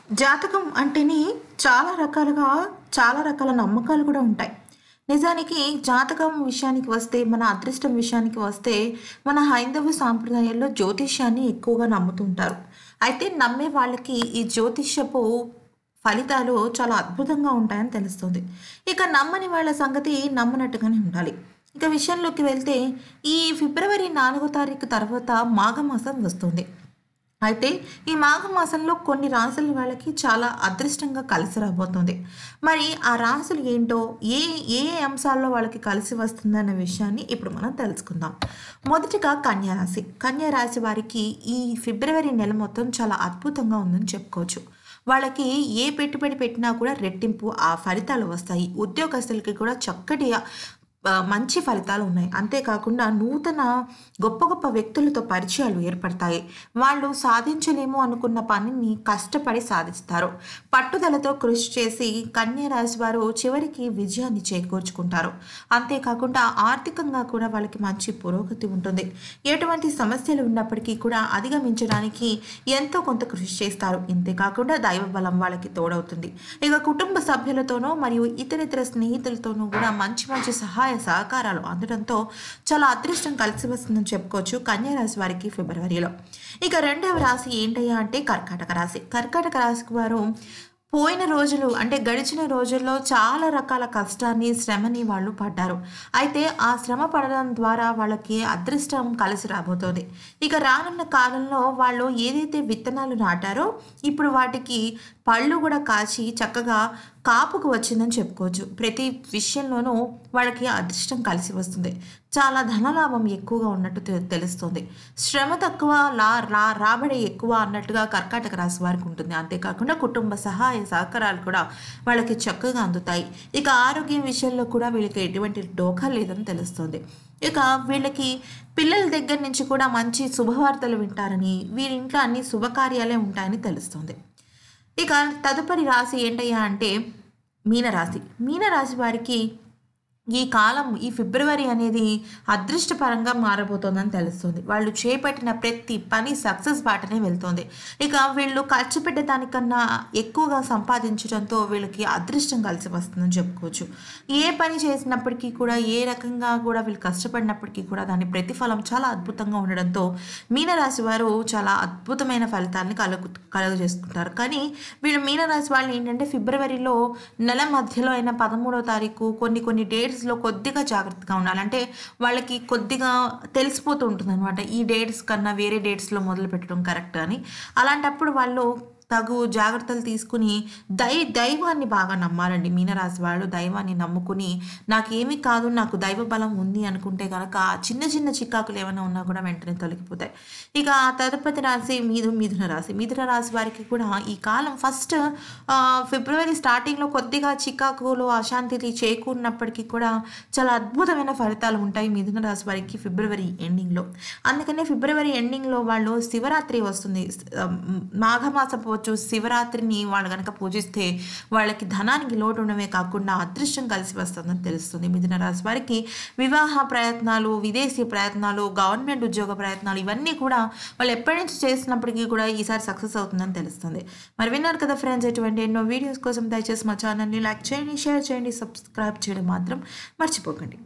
జాతకం అంటేనే చాలా రకాలుగా చాలా రకాల నమ్మకాలు కూడా ఉంటాయి. నిజానికి జాతకం విషయానికి వస్తే, మన అదృష్టం విషయానికి వస్తే, మన హైందవ సాంప్రదాయాల్లో జ్యోతిష్యాన్ని ఎక్కువగా నమ్ముతుంటారు. అయితే నమ్మే వాళ్ళకి ఈ జ్యోతిష్యపు ఫలితాలు చాలా అద్భుతంగా ఉంటాయని తెలుస్తుంది. ఇక నమ్మని వాళ్ళ సంగతి నమ్మనట్టుగానే ఉండాలి. ఇక విషయంలోకి వెళ్తే, ఈ ఫిబ్రవరి 4వ తారీఖు తర్వాత మాఘమాసం వస్తుంది. అయితే ఈ మాఘమాసంలో కొన్ని రాసుల వాళ్ళకి చాలా అదృష్టంగా కలిసి రాబోతుంది. మరి ఆ రాసులు ఏంటో, ఏ ఏ అంశాల్లో వాళ్ళకి కలిసి వస్తుందన్న విషయాన్ని ఇప్పుడు మనం తెలుసుకుందాం. మొదటిగా కన్యా రాశి. కన్యా రాశి వారికి ఈ ఫిబ్రవరి నెల మొత్తం చాలా అద్భుతంగా ఉందని చెప్పుకోవచ్చు. వాళ్ళకి ఏ పెట్టుబడి పెట్టినా కూడా రెట్టింపు ఆ ఫలితాలు వస్తాయి. ఉద్యోగస్తులకి కూడా చక్కటి మంచి ఫలితాలు ఉన్నాయి. అంతేకాకుండా నూతన గొప్ప గొప్ప వ్యక్తులతో పరిచయాలు ఏర్పడతాయి. వాళ్ళు సాధించలేము అనుకున్న పనిని కష్టపడి సాధిస్తారు. పట్టుదలతో కృషి చేసి కన్యా రాశి వారు చివరికి విజయాన్ని చేకూర్చుకుంటారు. అంతేకాకుండా ఆర్థికంగా కూడా వాళ్ళకి మంచి పురోగతి ఉంటుంది. ఎటువంటి సమస్యలు ఉన్నప్పటికీ కూడా అధిగమించడానికి ఎంతో కొంత కృషి చేస్తారు. ఇంతేకాకుండా దైవ బలం వాళ్ళకి తోడవుతుంది. ఇక కుటుంబ సభ్యులతోనూ మరియు ఇతరితర స్నేహితులతోనూ కూడా మంచి మంచి సహకారాలు అందడంతో చాలా అదృష్టం కలిసి వస్తుందని చెప్పుకోవచ్చు కన్యా రాశి వారికి ఫిబ్రవరిలో. ఇక రెండవ రాశి ఏంటయ్యా అంటే కర్కాటక రాశి. కర్కాటక రాశికి వారు పోయిన రోజులు అంటే గడిచిన రోజుల్లో చాలా రకాల కష్టాన్ని శ్రమని వాళ్ళు పడ్డారు. అయితే ఆ శ్రమ పడడం ద్వారా వాళ్ళకి అదృష్టం కలిసి రాబోతోంది. ఇక రానున్న కాలంలో వాళ్ళు ఏదైతే విత్తనాలు నాటారో ఇప్పుడు వాటికి పళ్ళు కూడా కాచి చక్కగా కాపుకు వచ్చిందని చెప్పుకోవచ్చు. ప్రతి విషయంలోనూ వాళ్ళకి అదృష్టం కలిసి వస్తుంది. చాలా ధనలాభం ఎక్కువగా ఉన్నట్టు తెలుస్తుంది. శ్రమ తక్కువ రాబడి ఎక్కువ అన్నట్టుగా కర్కాటక రాశి వారికి ఉంటుంది. అంతేకాకుండా కుటుంబ సహాయ సహకారాలు కూడా వాళ్ళకి చక్కగా అందుతాయి. ఇక ఆరోగ్యం విషయంలో కూడా వీళ్ళకి ఎటువంటి డోకా లేదని తెలుస్తుంది. ఇక వీళ్ళకి పిల్లల దగ్గర నుంచి కూడా మంచి శుభవార్తలు వింటారని, వీరింట్లో అన్ని శుభకార్యాలే ఉంటాయని తెలుస్తుంది. ఇక తదుపరి రాశి ఏంటయ్యా అంటే మీనరాశి. మీనరాశి వారికి ఈ కాలం, ఈ ఫిబ్రవరి అనేది అదృష్టపరంగా మారబోతోందని తెలుస్తుంది. వాళ్ళు చేపట్టిన ప్రతి పని సక్సెస్ బాటనే వెళ్తుంది. ఇక వీళ్ళు ఖర్చు పెట్టే దానికన్నా ఎక్కువగా సంపాదించడంతో వీళ్ళకి అదృష్టం కలిసి వస్తుందని చెప్పుకోవచ్చు. ఏ పని చేసినప్పటికీ కూడా, ఏ రకంగా కూడా వీళ్ళు కష్టపడినప్పటికీ కూడా దాని ప్రతిఫలం చాలా అద్భుతంగా ఉండడంతో మీనరాశి వారు చాలా అద్భుతమైన ఫలితాన్ని కలుగజేసుకుంటారు. కానీ వీళ్ళు మీనరాశి వాళ్ళు ఏంటంటే ఫిబ్రవరిలో నెల మధ్యలో అయిన 13వ తారీఖు కొన్ని డేట్స్లో కొద్దిగా జాగ్రత్తగా ఉండాలి. అంటే వాళ్ళకి కొద్దిగా తెలిసిపోతూ ఉంటుంది అనమాట, ఈ డేట్స్ కన్నా వేరే డేట్స్లో మొదలు పెట్టడం కరెక్ట్ అని. అలాంటప్పుడు వాళ్ళు తగు జాగ్రత్తలు తీసుకుని దైవాన్ని బాగా నమ్మాలండి. మీనరాశి వాళ్ళు దైవాన్ని నమ్ముకుని నాకేమీ కాదు, నాకు దైవ బలం ఉంది అనుకుంటే కనుక చిన్న చిన్న చికాకులు ఏమైనా ఉన్నా కూడా వెంటనే తొలగిపోతాయి. ఇక ఆ తదుపరి రాశి మిథున రాశి. మిథున రాశి వారికి కూడా ఈ కాలం ఫస్ట్ ఫిబ్రవరి స్టార్టింగ్లో కొద్దిగా చికాకులు అశాంతి చేకూరినప్పటికీ కూడా చాలా అద్భుతమైన ఫలితాలు ఉంటాయి మిథున రాశి వారికి ఫిబ్రవరి ఎండింగ్లో. అందుకనే ఫిబ్రవరి ఎండింగ్లో వాళ్ళు శివరాత్రి వస్తుంది, మాఘమాసపు శివరాత్రిని వాళ్ళు కనుక పూజిస్తే వాళ్ళకి ధనానికి లోటు ఉండమే కాకుండా అదృష్టం కలిసి వస్తుందని తెలుస్తుంది. మిథున రాశి వారికి వివాహ ప్రయత్నాలు, విదేశీ ప్రయత్నాలు, గవర్నమెంట్ ఉద్యోగ ప్రయత్నాలు ఇవన్నీ కూడా వాళ్ళు ఎప్పటి నుంచి చేసినప్పటికీ కూడా ఈసారి సక్సెస్ అవుతుందని తెలుస్తుంది. మరి విన్నారు కదా ఫ్రెండ్స్, ఎటువంటి ఎన్నో వీడియోస్ కోసం దయచేసి మా ఛానల్ని లైక్ చేయండి, షేర్ చేయండి, సబ్స్క్రైబ్ చేయడం మాత్రం మర్చిపోకండి.